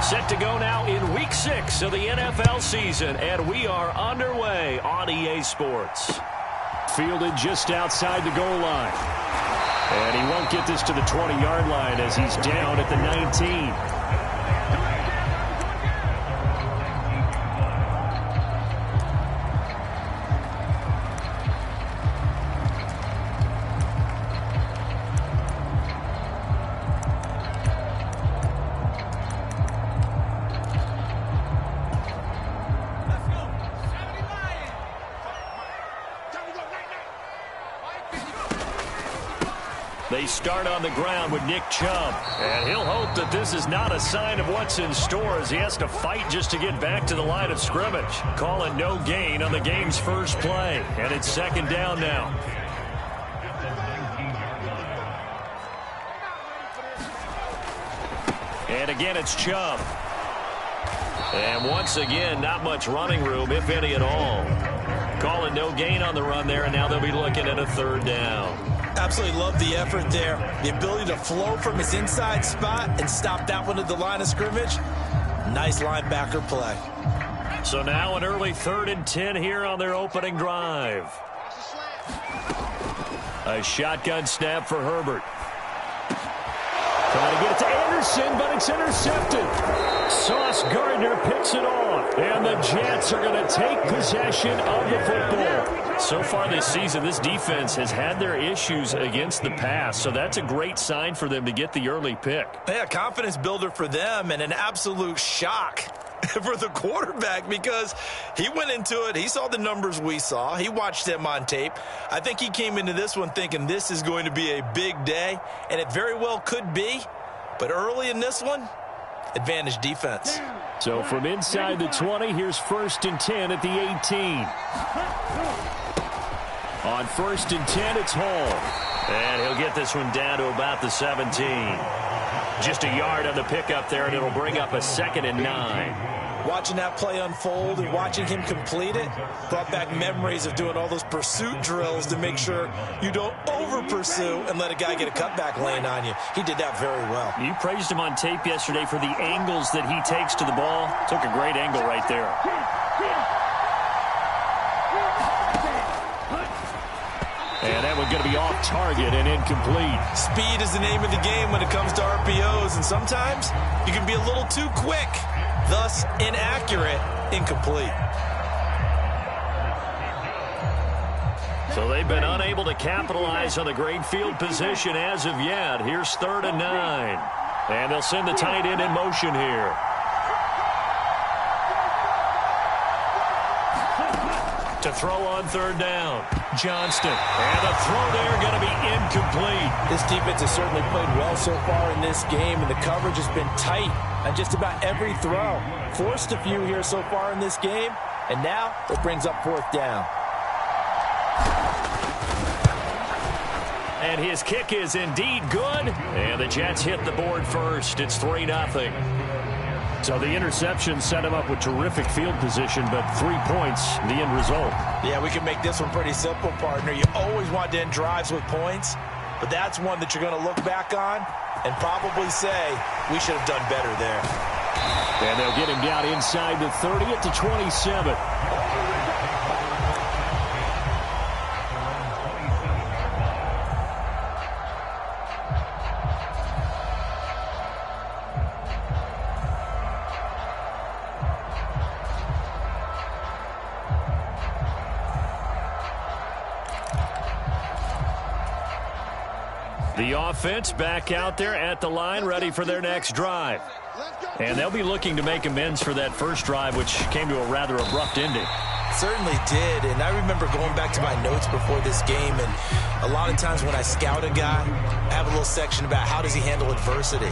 Set to go now in Week 6 of the NFL season, and we are underway on EA Sports. Fielded just outside the goal line. And he won't get this to the 20-yard line as he's down at the 19. They start on the ground with Nick Chubb. And he'll hope that this is not a sign of what's in store as he has to fight just to get back to the line of scrimmage. Calling no gain on the game's first play. And it's second down now. And again, it's Chubb. And once again, not much running room, if any at all. Calling no gain on the run there, and now they'll be looking at a third down. Absolutely love the effort there. The ability to flow from his inside spot and stop that one at the line of scrimmage. Nice linebacker play. So now an early 3rd and 10 here on their opening drive. A shotgun snap for Herbert. Trying to get it to Anderson, but it's intercepted. Sauce Gardner picks it off. And the Jets are going to take possession of the football. So far this season, this defense has had their issues against the pass, so that's a great sign for them to get the early pick. Yeah, confidence builder for them and an absolute shock for the quarterback because he went into it. He saw the numbers we saw. He watched them on tape. I think he came into this one thinking this is going to be a big day, and it very well could be. But early in this one, advantage defense. So from inside the 20, here's 1st and 10 at the 18. On 1st and 10, it's Hall. And he'll get this one down to about the 17. Just a yard on the pickup there, and it'll bring up a 2nd and 9. Watching that play unfold and watching him complete it brought back memories of doing all those pursuit drills to make sure you don't over-pursue and let a guy get a cutback lane on you. He did that very well. You praised him on tape yesterday for the angles that he takes to the ball. Took a great angle right there. And that one's going to be off target and incomplete. Speed is the name of the game when it comes to RPOs, and sometimes you can be a little too quick, thus inaccurate, incomplete. So they've been unable to capitalize on the great field position as of yet. Here's 3rd and 9. And they'll send the tight end in motion here. To throw on 3rd down. Johnston. And the throw there going to be incomplete. This defense has certainly played well so far in this game, and the coverage has been tight on just about every throw. Forced a few here so far in this game, and now it brings up 4th down. And his kick is indeed good. And the Jets hit the board first. It's 3-0. So the interception set him up with terrific field position, but 3 points, the end result. Yeah, we can make this one pretty simple, partner. You always want to end drives with points, but that's one that you're going to look back on and probably say, we should have done better there. And they'll get him down inside the 30 at the 27. The offense back out there at the line, ready for their next drive. And they'll be looking to make amends for that first drive, which came to a rather abrupt ending. Certainly did, and I remember going back to my notes before this game, and a lot of times when I scout a guy, I have a little section about how does he handle adversity.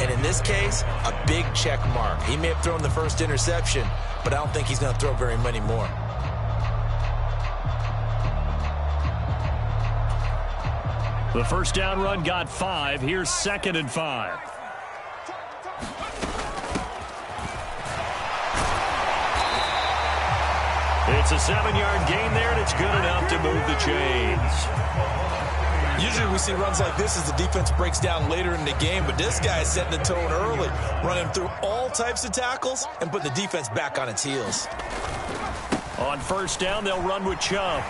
And in this case, a big check mark. He may have thrown the first interception, but I don't think he's going to throw very many more. The first down run got 5. Here's 2nd and 5. It's a 7-yard gain there, and it's good enough to move the chains. Usually we see runs like this as the defense breaks down later in the game, but this guy is setting the tone early, running through all types of tackles and put the defense back on its heels. On first down, they'll run with Chubb.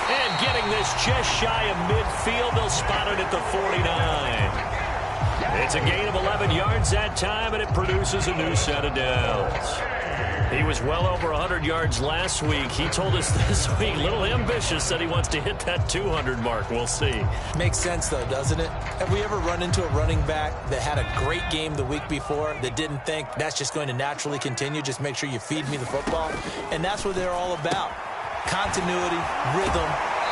And getting this just shy of midfield, they'll spot it at the 49. It's a gain of 11 yards that time, and it produces a new set of downs. He was well over 100 yards last week. He told us this week, a little ambitious, said he wants to hit that 200 mark. We'll see. Makes sense, though, doesn't it? Have we ever run into a running back that had a great game the week before that didn't think that's just going to naturally continue? Just make sure you feed me the football. And that's what they're all about. Continuity, rhythm,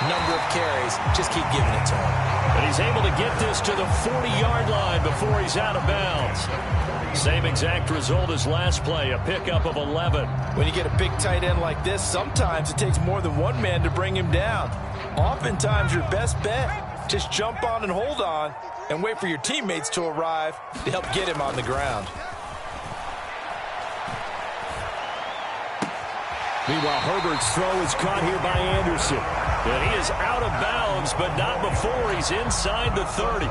number of carries. Just keep giving it to him. And he's able to get this to the 40-yard line before he's out of bounds. Same exact result as last play, a pickup of 11. When you get a big tight end like this, sometimes it takes more than one man to bring him down. Oftentimes, your best bet, just jump on and hold on and wait for your teammates to arrive to help get him on the ground. Meanwhile, Herbert's throw is caught here by Anderson. And he is out of bounds, but not before he's inside the 30.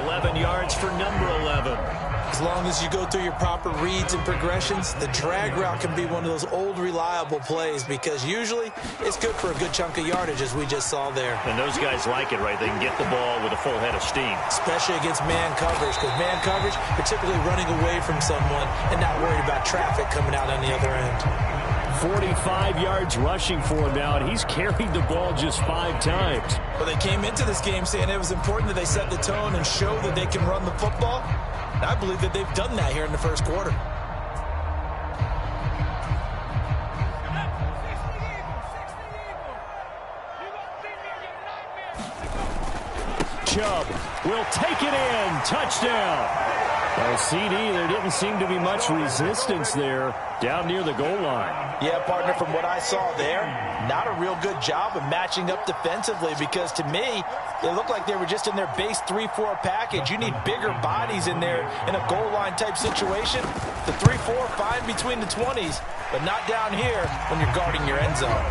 11 yards for number 11. As long as you go through your proper reads and progressions, the drag route can be one of those old reliable plays because usually it's good for a good chunk of yardage, as we just saw there. And those guys like it, right? They can get the ball with a full head of steam. Especially against man coverage, because man coverage, you're typically running away from someone and not worried about traffic coming out on the other end. 45 yards rushing for him now, and he's carried the ball just 5 times. Well, they came into this game saying it was important that they set the tone and show that they can run the football. And I believe that they've done that here in the first quarter. Chubb will take it in. Touchdown. Well, CD, there didn't seem to be much resistance there down near the goal line. Yeah, partner, from what I saw there, not a real good job of matching up defensively because to me, it looked like they were just in their base 3-4 package. You need bigger bodies in there in a goal line type situation. The 3-4, fine between the 20s, but not down here when you're guarding your end zone.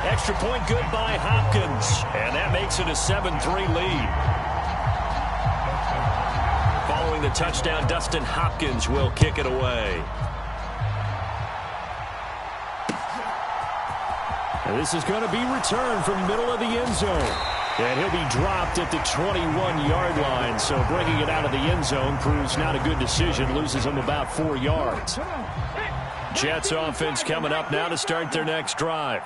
Extra point good by Hopkins, and that makes it a 7-3 lead. Following the touchdown, Dustin Hopkins will kick it away. And this is going to be returned from middle of the end zone. And he'll be dropped at the 21-yard line. So bringing it out of the end zone proves not a good decision. Loses him about 4 yards. Jets offense coming up now to start their next drive.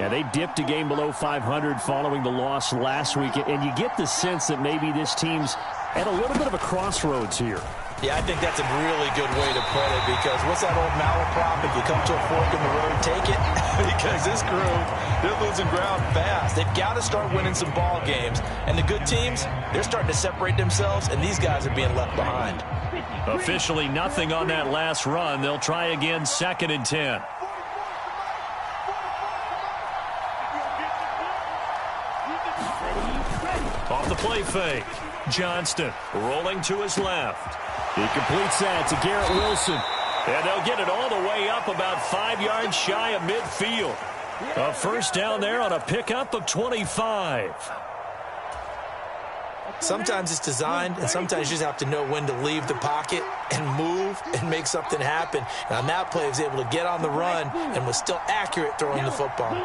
And they dipped a game below 500 following the loss last week. And you get the sense that maybe this team's at a little bit of a crossroads here. Yeah, I think that's a really good way to put it because what's that old malaprop? If you come to a fork in the road, take it. Because this crew, they're losing ground fast. They've got to start winning some ball games. And the good teams, they're starting to separate themselves, and these guys are being left behind. Officially nothing on that last run. They'll try again, 2nd and 10. Off the play fake. Johnston rolling to his left. He completes that to Garrett Wilson. And they'll get it all the way up about 5 yards shy of midfield. A first down there on a pickup of 25. Sometimes it's designed, and sometimes you just have to know when to leave the pocket and move and make something happen. And on that play, he was able to get on the run and was still accurate throwing the football.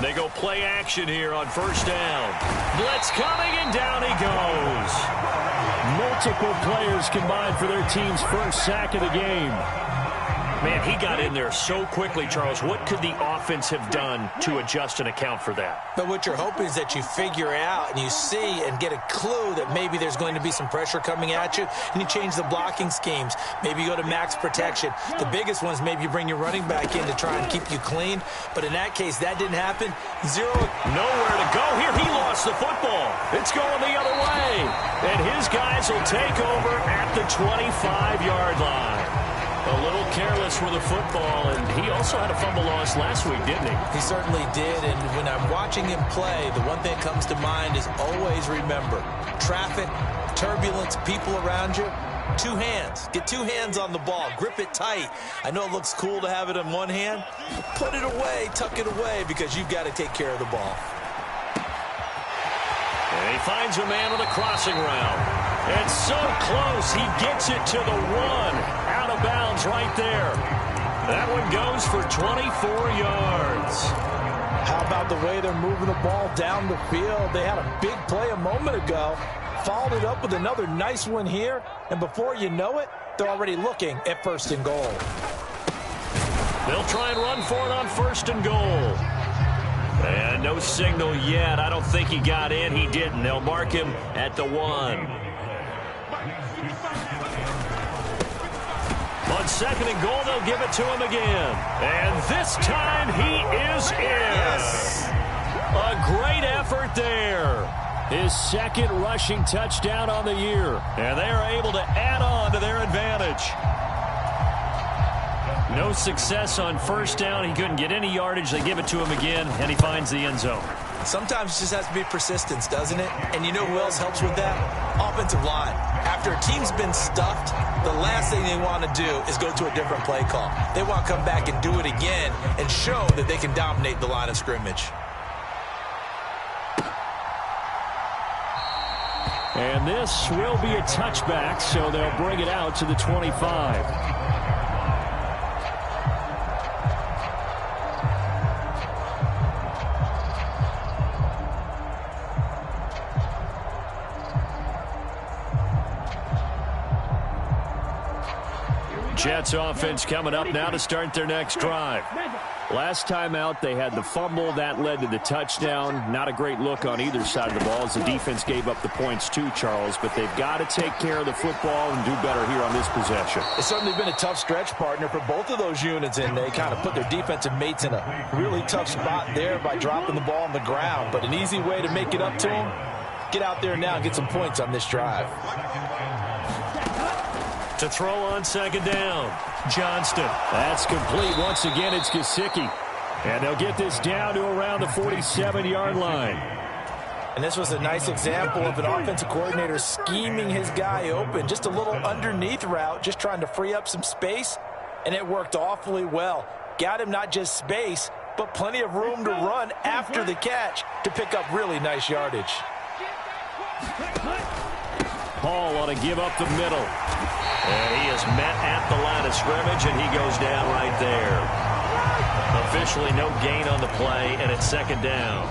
They go play action here on first down. Blitz coming, and down he goes. Multiple players combined for their team's first sack of the game. Man, he got in there so quickly, Charles. What could the offense have done to adjust and account for that? But what you're hoping is that you figure out and you see and get a clue that maybe there's going to be some pressure coming at you, and you change the blocking schemes. Maybe you go to max protection. The biggest one is maybe you bring your running back in to try and keep you clean. But in that case, that didn't happen. Nowhere to go here. He lost the football. It's going the other way. And his guys will take over at the 25-yard line. A little careless with the football, and he also had a fumble loss last week, didn't he? He certainly did, and when I'm watching him play, the one thing that comes to mind is always remember, traffic, turbulence, people around you, two hands. Get two hands on the ball. Grip it tight. I know it looks cool to have it in one hand. Put it away, tuck it away, because you've got to take care of the ball. And he finds a man with a crossing route. It's so close. He gets it to the one. Out of bounds right there. That one goes for 24 yards. How about the way they're moving the ball down the field? They had a big play a moment ago. Followed it up with another nice one here. And before you know it, they're already looking at 1st and goal. They'll try and run for it on 1st and goal. And no signal yet. I don't think he got in. He didn't. They'll mark him at the 1. On 2nd and goal, they'll give it to him again. And this time he is in. Yes. A great effort there. His 2nd rushing touchdown on the year. And they are able to add on to their advantage. No success on 1st down. He couldn't get any yardage. They give it to him again, and he finds the end zone. Sometimes it just has to be persistence, doesn't it? And you know who else helps with that? Offensive line. After a team's been stuffed, the last thing they want to do is go to a different play call. They want to come back and do it again and show that they can dominate the line of scrimmage. And this will be a touchback, so they'll bring it out to the 25. Jets offense coming up now to start their next drive. Last time out, they had the fumble. That led to the touchdown. Not a great look on either side of the ball as the defense gave up the points too, Charles. But they've got to take care of the football and do better here on this possession. It's certainly been a tough stretch, partner, for both of those units, and they kind of put their defensive mates in a really tough spot there by dropping the ball on the ground. But an easy way to make it up to them, get out there now and get some points on this drive. To throw on 2nd down, Johnston. That's complete. Once again, it's Gesicki. And they'll get this down to around the 47-yard line. And this was a nice example of an offensive coordinator scheming his guy open. Just a little underneath route, just trying to free up some space. And it worked awfully well. Got him not just space, but plenty of room to run after the catch to pick up really nice yardage. Hall ought to give up the middle. And he is met at the line of scrimmage, and he goes down right there. Officially no gain on the play, and it's 2nd down.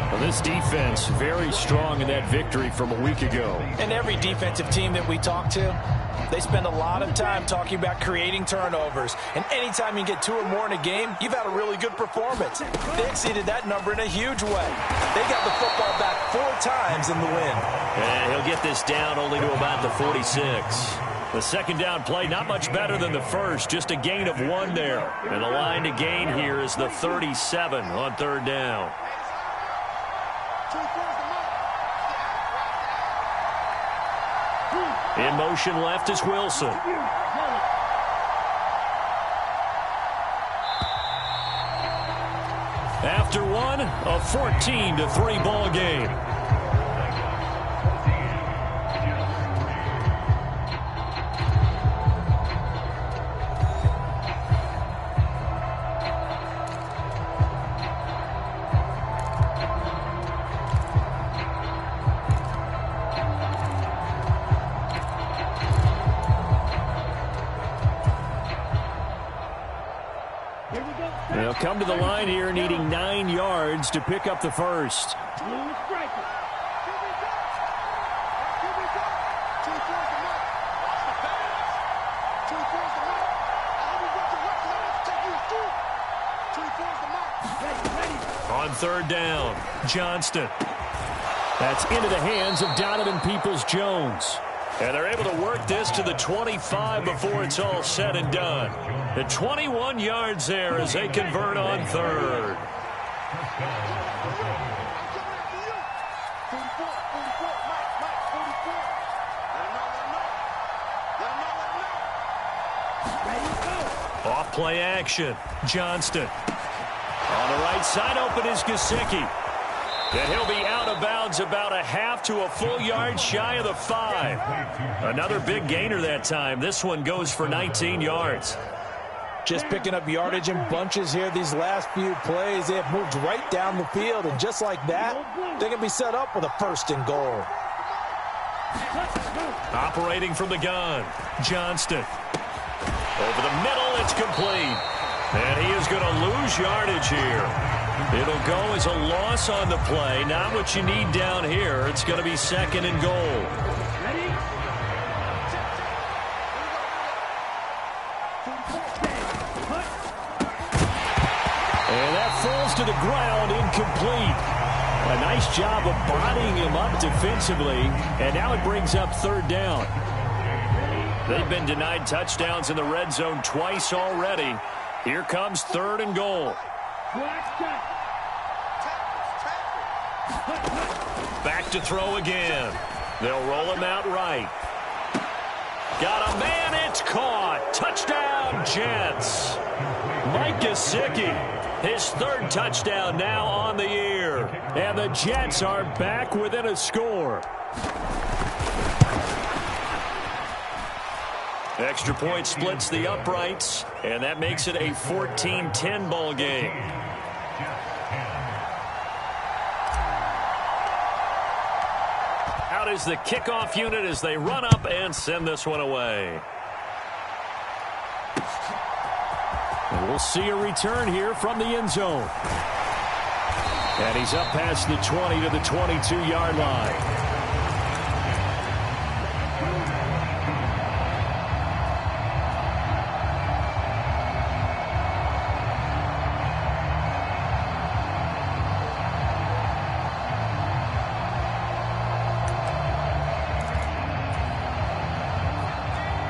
Well, this defense very strong in that victory from a week ago. And every defensive team that we talk to, they spend a lot of time talking about creating turnovers. And anytime you get 2 or more in a game, you've had a really good performance. They exceeded that number in a huge way. They got the football back 4 times in the win. And he'll get this down only to about the 46. The 2nd down play, not much better than the first, just a gain of 1 there. And the line to gain here is the 37 on 3rd down. In motion left is Wilson. After one, a 14-3 ball game. They'll come to the line here needing 9 yards to pick up the first. On 3rd down, Johnston. That's into the hands of Donovan Peoples-Jones. And they're able to work this to the 25 before it's all said and done. The 21 yards there as they convert on 3rd. Off play action. Johnston. On the right side, open is Gesicki. And he'll be out of bounds about a half to a full yard shy of the 5. Another big gainer that time. This one goes for 19 yards. Just picking up yardage in bunches here these last few plays. They have moved right down the field, and just like that, they can be set up with a 1st and goal. Operating from the gun, Johnston. Over the middle, it's complete. And he is going to lose yardage here. It'll go as a loss on the play. Not what you need down here. It's going to be 2nd and goal. And that falls to the ground, incomplete. A nice job of bodying him up defensively. And now it brings up 3rd down. They've been denied touchdowns in the red zone twice already. Here comes 3rd and goal. Back to throw again. They'll roll him out right. Got a man, it's caught. Touchdown, Jets. Mike Gesicki, his 3rd touchdown now on the year. And the Jets are back within a score. Extra point splits the uprights, and that makes it a 14-10 ball game. Out is the kickoff unit as they run up and send this one away. And we'll see a return here from the end zone. And he's up past the 20 to the 22-yard line.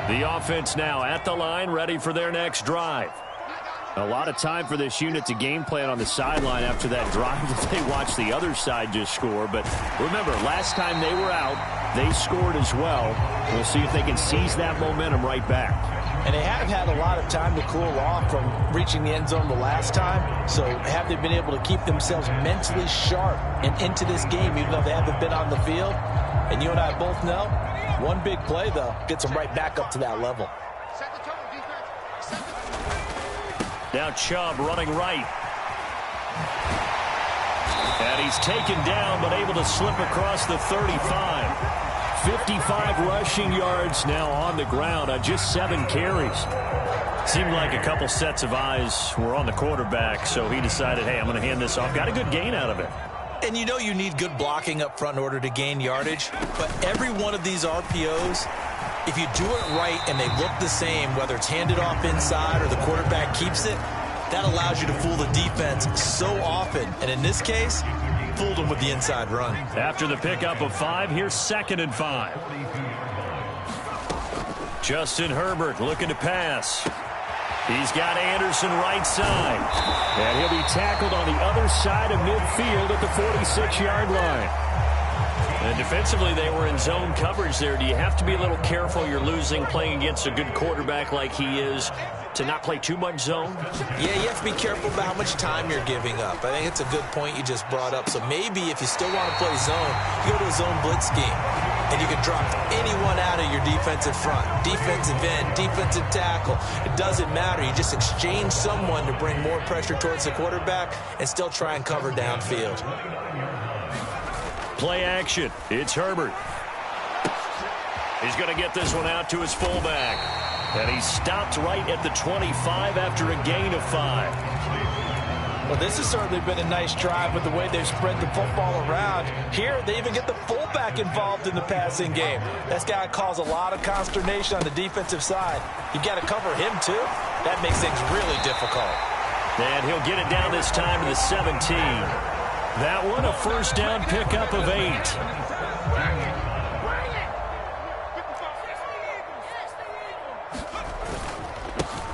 The offense now at the line, ready for their next drive. A lot of time for this unit to game plan on the sideline after that drive that they watched the other side just score. But remember, last time they were out, they scored as well. We'll see if they can seize that momentum right back. And they have had a lot of time to cool off from reaching the end zone the last time. So have they been able to keep themselves mentally sharp and into this game, even though they haven't been on the field? And you and I both know, one big play, though, gets them right back up to that level. Now Chubb running right. And he's taken down, but able to slip across the 35. 55 rushing yards now on the ground on just 7 carries. Seemed like a couple sets of eyes were on the quarterback, so he decided, hey, I'm going to hand this off. Got a good gain out of it. And you know you need good blocking up front in order to gain yardage. But every one of these RPOs, if you do it right and they look the same, whether it's handed off inside or the quarterback keeps it, that allows you to fool the defense so often. And in this case, fooled them with the inside run. After the pickup of 5, here's 2nd and 5. Justin Herbert looking to pass. He's got Anderson right side. And he'll be tackled on the other side of midfield at the 46-yard line. And defensively, they were in zone coverage there. Do you have to be a little careful? You're losing playing against a good quarterback like he is to not play too much zone? Yeah, you have to be careful about how much time you're giving up. I think it's a good point you just brought up. So maybe if you still want to play zone, you go to a zone blitz scheme. And you can drop anyone out of your defensive front. Defensive end, defensive tackle. It doesn't matter. You just exchange someone to bring more pressure towards the quarterback and still try and cover downfield. Play action. It's Herbert. He's going to get this one out to his fullback. And he stopped right at the 25 after a gain of 5. Well, this has certainly been a nice drive with the way they've spread the football around. Here, they even get the fullback involved in the passing game. That's got to cause a lot of consternation on the defensive side. You got to cover him, too. That makes things really difficult. And he'll get it down this time to the 17. That one, a first down pickup of 8.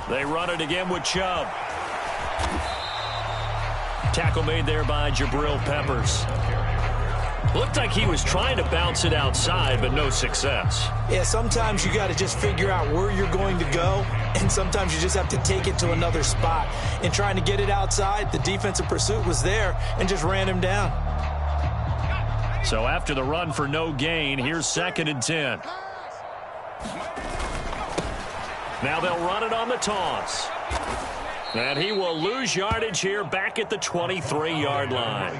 They run it again with Chubb. Tackle made there by Jabril Peppers. Looked like he was trying to bounce it outside, but no success. Yeah, sometimes you got to just figure out where you're going to go And sometimes you just have to take it to another spot. In trying to get it outside, the defensive pursuit was there and just ran him down. So after the run for no gain, here's 2nd and 10. Now they'll run it on the toss. And he will lose yardage here back at the 23-yard line.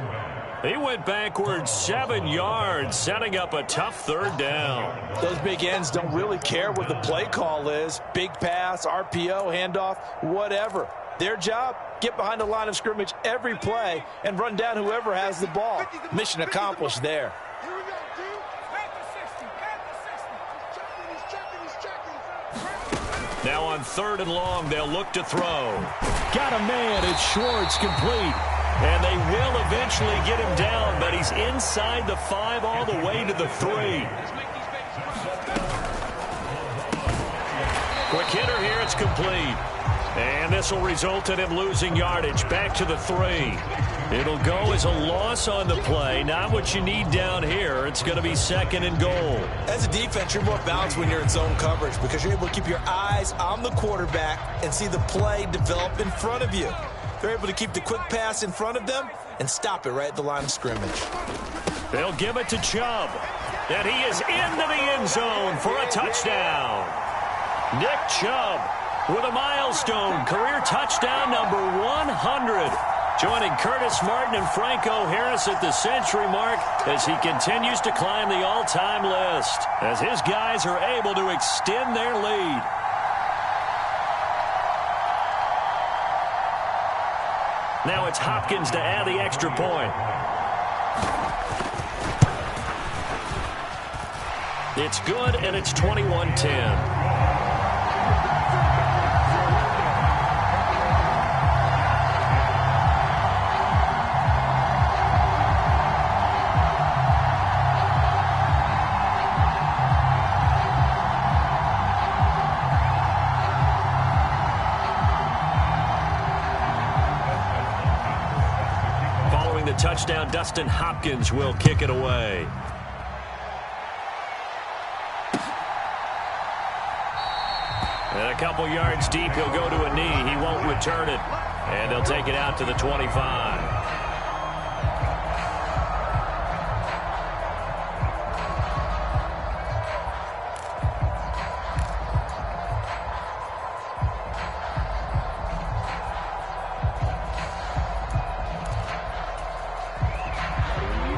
He went backwards 7 yards, setting up a tough 3rd down. Those big ends don't really care what the play call is. Big pass, RPO, handoff, whatever. Their job, get behind the line of scrimmage every play and run down whoever has the ball. Mission accomplished there. Now on 3rd and long, they'll look to throw. Got a man. It's Schwartz, complete. And they will eventually get him down, but he's inside the 5 all the way to the 3. Quick hitter here. It's complete. And this will result in him losing yardage back to the 3. It'll go as a loss on the play. Not what you need down here. It's going to be 2nd and goal. As a defense, you're more balanced when you're in zone coverage because you're able to keep your eyes on the quarterback and see the play develop in front of you. They're able to keep the quick pass in front of them and stop it right at the line of scrimmage. They'll give it to Chubb. And he is into the end zone for a touchdown. Nick Chubb with a milestone career touchdown number 100. Joining Curtis Martin and Franco Harris at the century mark as he continues to climb the all-time list. As his guys are able to extend their lead. Now it's Hopkins to add the extra point. It's good, and it's 21-10. Touchdown, Dustin Hopkins will kick it away. And a couple yards deep, he'll go to a knee. He won't return it. And they'll take it out to the 25.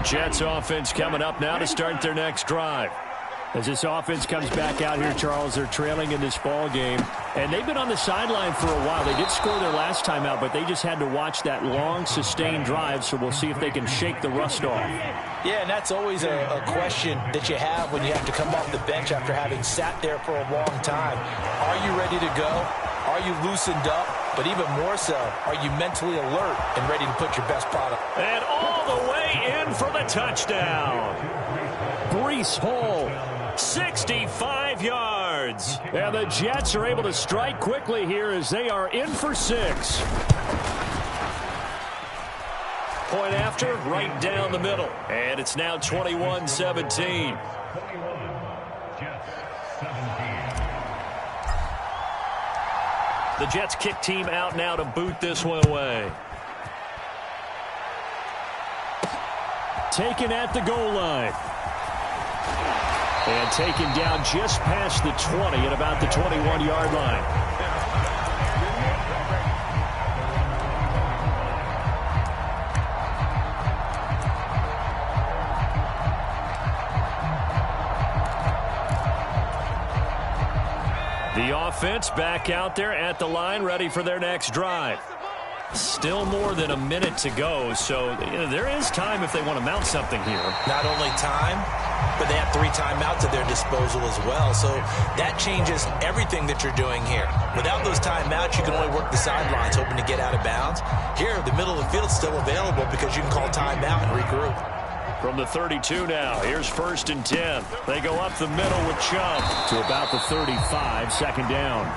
Jets offense coming up now to start their next drive. As this offense comes back out here, Charles, they're trailing in this ball game. And they've been on the sideline for a while. They did score their last time out, but they just had to watch that long, sustained drive, so we'll see if they can shake the rust off. Yeah, and that's always a question that you have when you have to come off the bench after having sat there for a long time. Are you ready to go? Are you loosened up? But even more so, are you mentally alert and ready to put your best product? And all the way in for the touchdown. Breece Hall, 65 yards. And the Jets are able to strike quickly here as they are in for 6. Point after, right down the middle. And it's now 21-17. The Jets kick team out now to boot this one away. Taken at the goal line. And taken down just past the 20 at about the 21-yard line. The offense back out there at the line, ready for their next drive. Still more than a minute to go, so there is time if they want to mount something here. Not only time, but they have 3 timeouts at their disposal as well, so that changes everything that you're doing here. Without those timeouts, you can only work the sidelines, hoping to get out of bounds. Here, the middle of the field is still available because you can call timeout and regroup. From the 32 now, here's 1st and 10. They go up the middle with Chubb to about the 35, second down.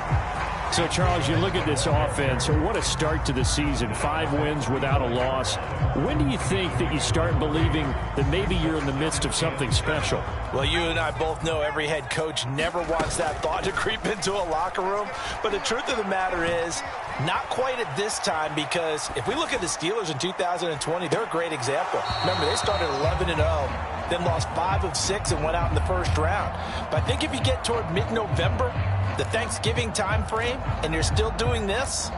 So, Charles, you look at this offense, what a start to the season. 5 wins without a loss. When do you think that you start believing that maybe you're in the midst of something special? Well, you and I both know every head coach never wants that thought to creep into a locker room. But the truth of the matter is, not quite at this time, because if we look at the Steelers in 2020, they're a great example. Remember, they started 11-0, then lost 5 of 6 and went out in the first round. But I think if you get toward mid-November, the Thanksgiving time frame, and you're still doing this,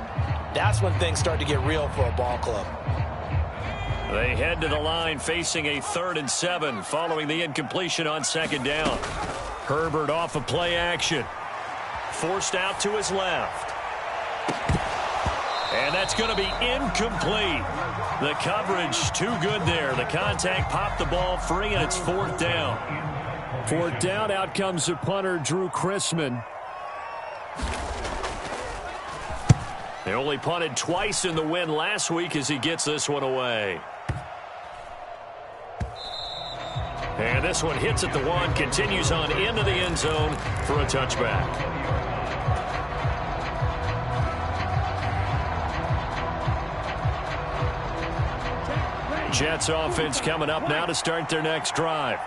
that's when things start to get real for a ball club. They head to the line facing a 3rd and 7 following the incompletion on 2nd down. Herbert off of play action. Forced out to his left. And that's going to be incomplete. The coverage too good there. The contact popped the ball free, and it's 4th down. 4th down, out comes the punter, Drew Chrisman. They only punted twice in the win last week as he gets this one away. And this one hits at the 1, continues on into the end zone for a touchback. Jets offense coming up now to start their next drive.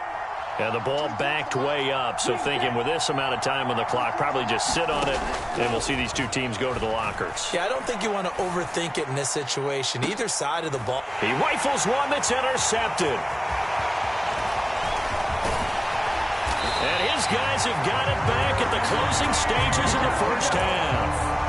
And the ball backed way up, so thinking with this amount of time on the clock, probably just sit on it, and we'll see these two teams go to the lockers. Yeah, I don't think you want to overthink it in this situation. Either side of the ball. He rifles one that's intercepted. And his guys have got it back at the closing stages of the first half.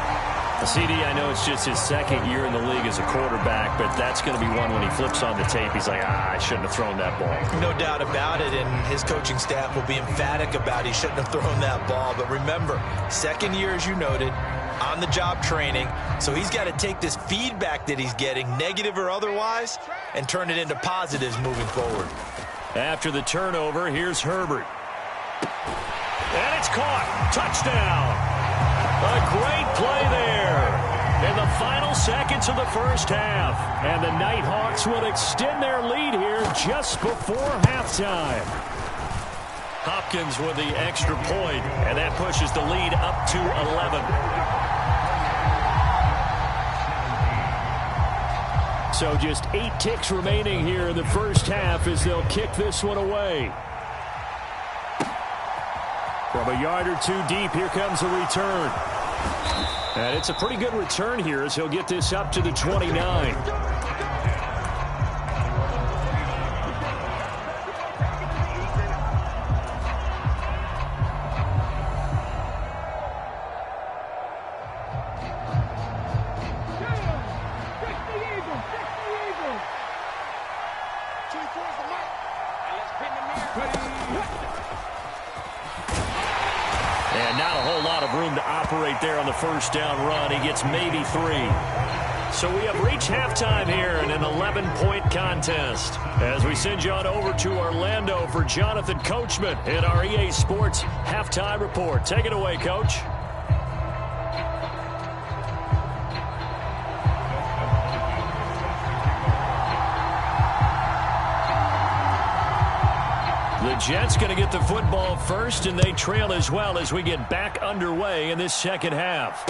CD, I know it's just his 2nd year in the league as a quarterback, but that's going to be one when he flips on the tape. He's like, I shouldn't have thrown that ball. No doubt about it, and his coaching staff will be emphatic about he shouldn't have thrown that ball. But remember, 2nd year, as you noted, on-the-job training, so he's got to take this feedback that he's getting, negative or otherwise, and turn it into positives moving forward. After the turnover, here's Herbert. And it's caught. Touchdown. A great play there in the final seconds of the first half. And the Nighthawks will extend their lead here just before halftime. Hopkins with the extra point, and that pushes the lead up to 11. So just 8 ticks remaining here in the first half as they'll kick this one away. From a yard or 2 deep, here comes a return. And it's a pretty good return here as he'll get this up to the 29. And not a whole lot of room to operate there on the first down run. He gets maybe 3. So we have reached halftime here in an 11-point contest. As we send you on over to Orlando for Jonathan Coachman in our EA Sports Halftime Report. Take it away, Coach. The Jets going to get the football first, and they trail as well as we get back underway in this second half.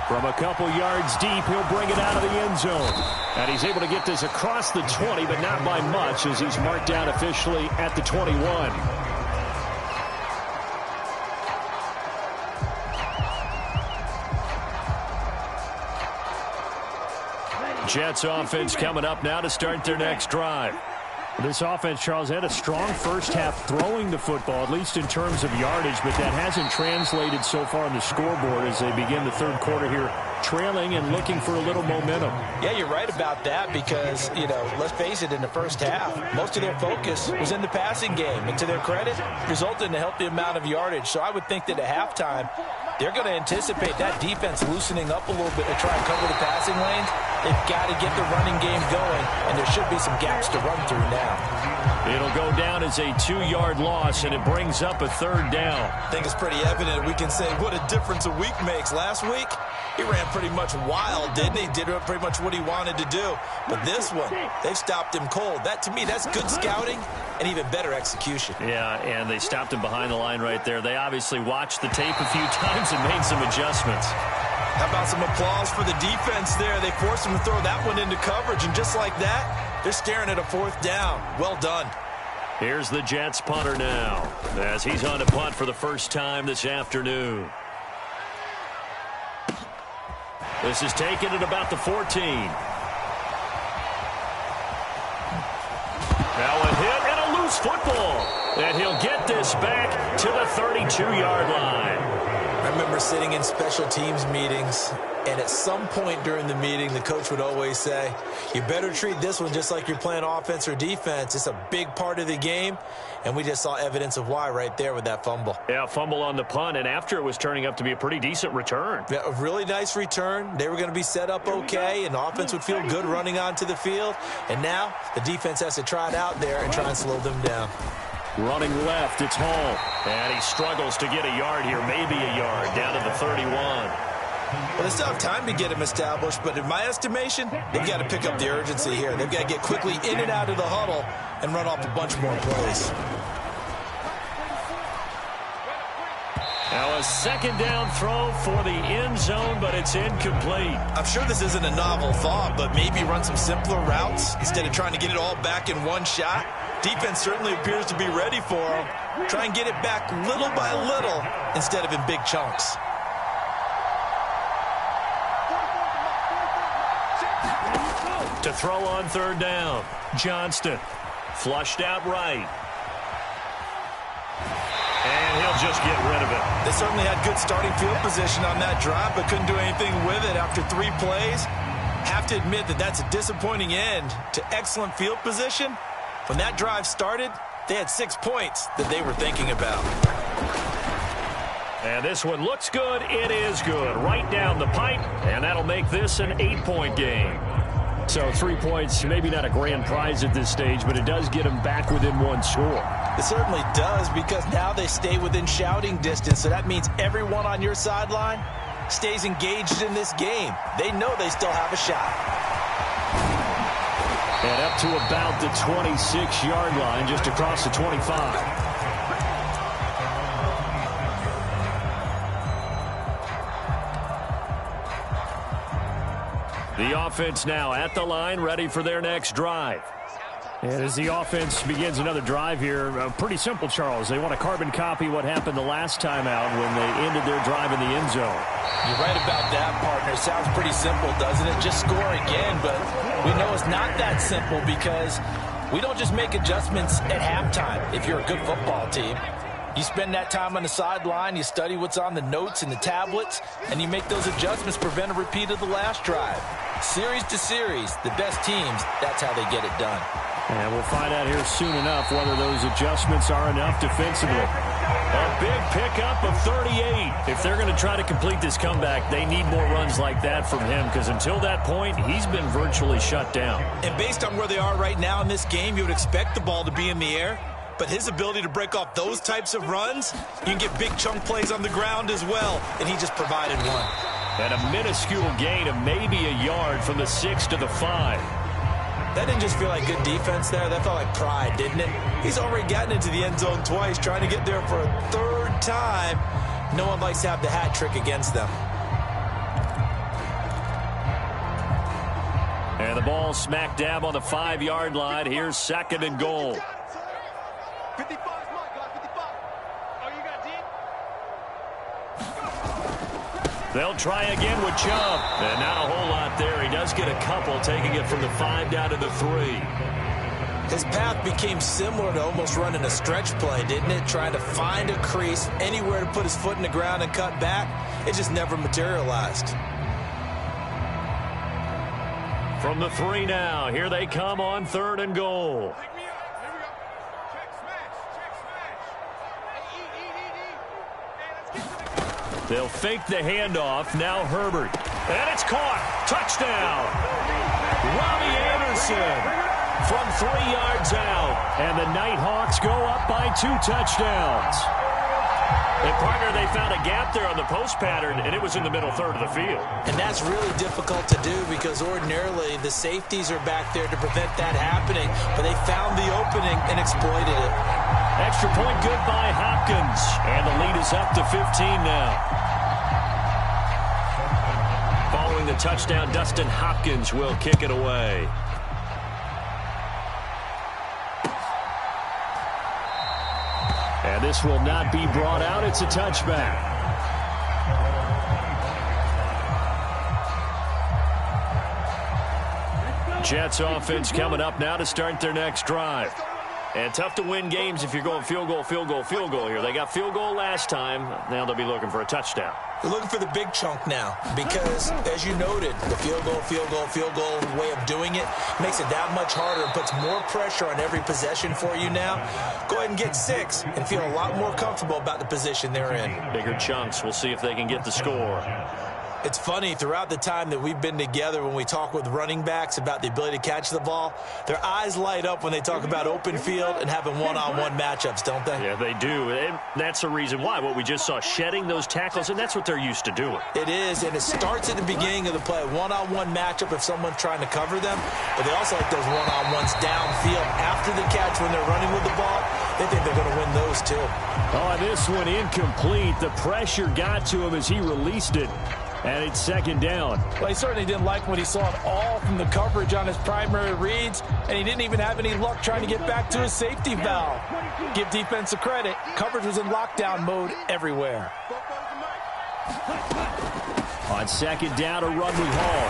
From a couple yards deep, he'll bring it out of the end zone. And he's able to get this across the 20, but not by much as he's marked down officially at the 21. Jets offense coming up now to start their next drive. This offense, Charles, had a strong first half throwing the football, at least in terms of yardage, but that hasn't translated so far on the scoreboard as they begin the third quarter here, trailing and looking for a little momentum. Yeah, you're right about that because, let's face it, in the first half, most of their focus was in the passing game. And to their credit, resulted in a healthy amount of yardage. So I would think that at halftime, they're going to anticipate that defense loosening up a little bit to try and cover the passing lanes. They've got to get the running game going, and there should be some gaps to run through now. It'll go down as a 2-yard loss, and it brings up a third down. I think it's pretty evident we can say what a difference a week makes. Last week, he ran pretty much wild, didn't he? Did pretty much what he wanted to do. But this one, they've stopped him cold. That, to me, that's good scouting and even better execution. Yeah, and they stopped him behind the line right there. They obviously watched the tape a few times and made some adjustments. How about some applause for the defense there? They forced him to throw that one into coverage, and just like that, they're staring at a 4th down. Well done. Here's the Jets punter now, as he's on to punt for the first time this afternoon. This is taken at about the 14. Now a hit and a loose football. And he'll get this back to the 32-yard line. I remember sitting in special teams meetings, and at some point during the meeting, the coach would always say, you better treat this one just like you're playing offense or defense. It's a big part of the game, and we just saw evidence of why right there with that fumble. Yeah, fumble on the punt, and after it was turning up to be a pretty decent return. Yeah, a really nice return. They were going to be set up okay, and the offense would feel good running onto the field. And now the defense has to try it out there and try and slow them down. Running left, it's Hall. And he struggles to get a yard here, maybe a yard, down to the 31. Well, they still have time to get him established, but in my estimation, they've got to pick up the urgency here. They've got to get quickly in and out of the huddle and run off a bunch more plays. Now a second down throw for the end zone, but it's incomplete. I'm sure this isn't a novel thought, but maybe run some simpler routes instead of trying to get it all back in one shot. Defense certainly appears to be ready for him. Try and get it back little by little instead of in big chunks. To throw on 3rd down, Johnston flushed out right. And he'll just get rid of it. They certainly had good starting field position on that drive, but couldn't do anything with it after 3 plays. Have to admit that that's a disappointing end to excellent field position. When that drive started, they had 6 points that they were thinking about. And this one looks good. It is good. Right down the pipe, and that'll make this an 8-point game. So 3 points, maybe not a grand prize at this stage, but it does get them back within 1 score. It certainly does, because now they stay within shouting distance, so that means everyone on your sideline stays engaged in this game. They know they still have a shot. And up to about the 26-yard line, just across the 25. The offense now at the line, ready for their next drive. And as the offense begins another drive here, pretty simple, Charles. They want to carbon copy what happened the last time out when they ended their drive in the end zone. You're right about that, partner. Sounds pretty simple, doesn't it? Just score again, but we know it's not that simple because we don't just make adjustments at halftime if you're a good football team. You spend that time on the sideline, you study what's on the notes and the tablets, and you make those adjustments, prevent a repeat of the last drive. Series to series, the best teams, that's how they get it done. And we'll find out here soon enough whether those adjustments are enough defensively. A big pickup of 38. If they're going to try to complete this comeback, they need more runs like that from him, because until that point, he's been virtually shut down. And based on where they are right now in this game, you would expect the ball to be in the air. But his ability to break off those types of runs, you can get big chunk plays on the ground as well, and he just provided one. And a minuscule gain of maybe a yard from the 6 to the 5. That didn't just feel like good defense there. That felt like pride, didn't it? He's already gotten into the end zone twice, trying to get there for a 3rd time. No one likes to have the hat trick against them. And the ball smack dab on the 5-yard line. Here's 2nd and goal. 55, Mike, 55. Oh, you got deep? They'll try again with Chubb. And not a whole lot there. He does get a couple, taking it from the 5 down to the 3. His path became similar to almost running a stretch play, didn't it? Trying to find a crease, anywhere to put his foot in the ground and cut back. It just never materialized. From the 3 now. Here they come on 3rd and goal. They'll fake the handoff. Now Herbert. And it's caught. Touchdown. Robbie Anderson from 3 yards out. And the Nighthawks go up by 2 touchdowns. And, partner, they found a gap there on the post pattern, and it was in the middle third of the field. And that's really difficult to do because ordinarily the safeties are back there to prevent that happening, but they found the opening and exploited it. Extra point good by Hopkins, and the lead is up to 15 now. Following the touchdown, Dustin Hopkins will kick it away. And this will not be brought out. It's a touchback. Jets offense coming up now to start their next drive. And tough to win games if you're going field goal, field goal, field goal here. They got field goal last time. Now they'll be looking for a touchdown. They're looking for the big chunk now because, as you noted, the field goal, field goal, field goal way of doing it makes it that much harder and puts more pressure on every possession for you now. Go ahead and get 6 and feel a lot more comfortable about the position they're in. Bigger chunks. We'll see if they can get the score. It's funny, throughout the time that we've been together when we talk with running backs about the ability to catch the ball, their eyes light up when they talk about open field and having one-on-one matchups, don't they? Yeah, they do. And that's the reason why. What we just saw, shedding those tackles, and that's what they're used to doing. It is, and it starts at the beginning of the play. One-on-one matchup if someone's trying to cover them, but they also like those one-on-ones downfield after the catch when they're running with the ball. They think they're going to win those, too. Oh, this one incomplete. The pressure got to him as he released it. And it's second down. Well, he certainly didn't like when he saw it all from the coverage on his primary reads, and he didn't even have any luck trying to get back to his safety valve. Give defensive credit. Coverage was in lockdown mode everywhere. On second down, a run with Hall.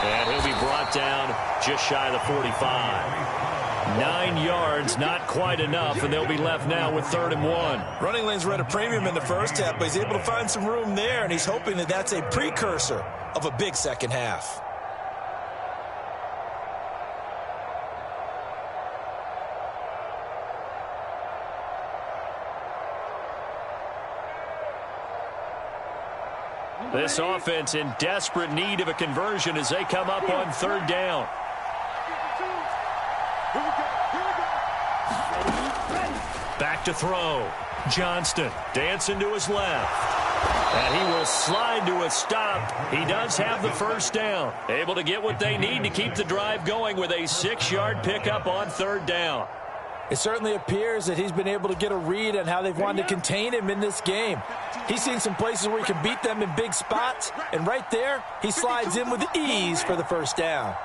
And he'll be brought down just shy of the 45. 9 yards, not quite enough, and they'll be left now with 3rd and 1. Running lanes were at a premium in the first half, but he's able to find some room there, and he's hoping that that's a precursor of a big second half. This offense in desperate need of a conversion as they come up on 3rd down. Back to throw. Johnston dancing to his left. And he will slide to a stop. He does have the first down. Able to get what they need to keep the drive going with a 6-yard pickup on 3rd down. It certainly appears that he's been able to get a read on how they've wanted to contain him in this game. He's seen some places where he can beat them in big spots, and right there, he slides in with ease for the first down.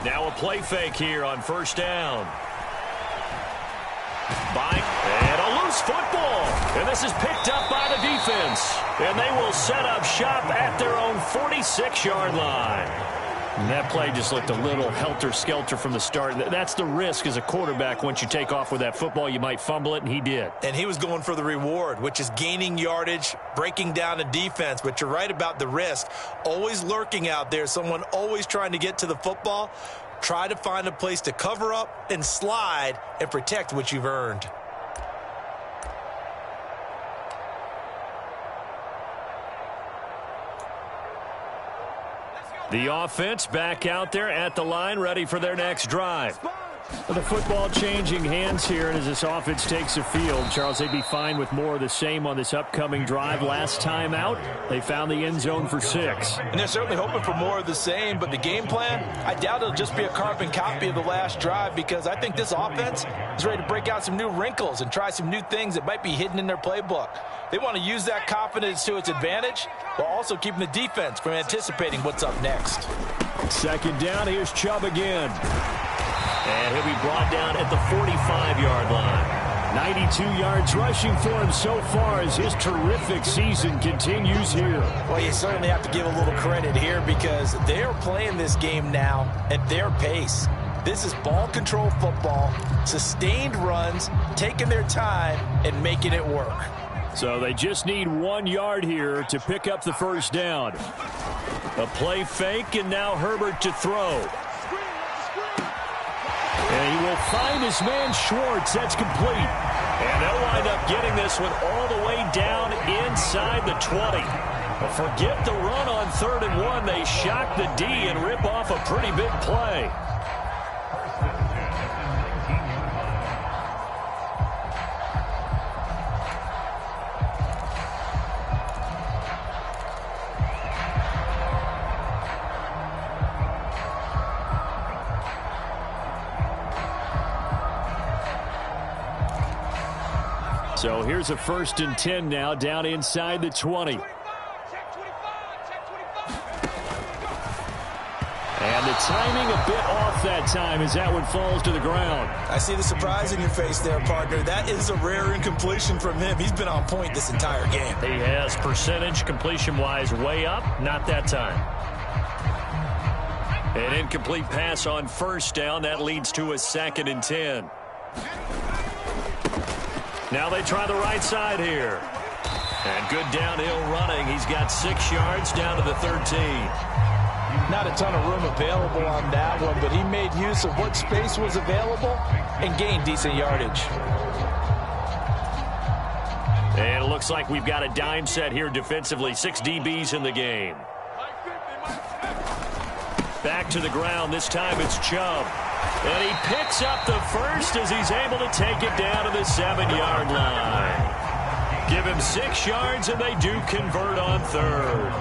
Now a play fake here on 1st down. And a loose football. And this is picked up by the defense. And they will set up shop at their own 46-yard line. And that play just looked a little helter-skelter from the start. That's the risk as a quarterback. Once you take off with that football, you might fumble it, and he did. And he was going for the reward, which is gaining yardage, breaking down a defense. But you're right about the risk. Always lurking out there, someone always trying to get to the football. Try to find a place to cover up and slide and protect what you've earned. The offense back out there at the line, ready for their next drive. The football changing hands here, and as this offense takes the field, Charles, they'd be fine with more of the same on this upcoming drive. Last time out, they found the end zone for 6. And they're certainly hoping for more of the same, but the game plan, I doubt it'll just be a carbon copy of the last drive, because I think this offense is ready to break out some new wrinkles and try some new things that might be hidden in their playbook. They want to use that confidence to its advantage while also keeping the defense from anticipating what's up next. Second down, here's Chubb again. And he'll be brought down at the 45-yard line. 92 yards rushing for him so far as his terrific season continues here. Well, you certainly have to give a little credit here because they are playing this game now at their pace. This is ball control football, sustained runs, taking their time and making it work. So they just need 1 yard here to pick up the first down. A play fake, and now Herbert to throw. And he will find his man Schwartz. That's complete. And they'll wind up getting this one all the way down inside the 20. Forget the run on 3rd and 1. They shock the D and rip off a pretty big play. So here's a 1st and 10 now, down inside the 20. And the timing a bit off that time as that one falls to the ground. I see the surprise in your face there, partner. That is a rare incompletion from him. He's been on point this entire game. He has percentage completion-wise way up, not that time. An incomplete pass on 1st down. That leads to a 2nd and 10. Now they try the right side here. And good downhill running. He's got 6 yards down to the 13. Not a ton of room available on that one, but he made use of what space was available and gained decent yardage. And it looks like we've got a dime set here defensively. 6 DBs in the game. Back to the ground. This time it's Chubb. And he picks up the 1st as he's able to take it down to the 7-yard line. Give him 6 yards, and they do convert on 3rd.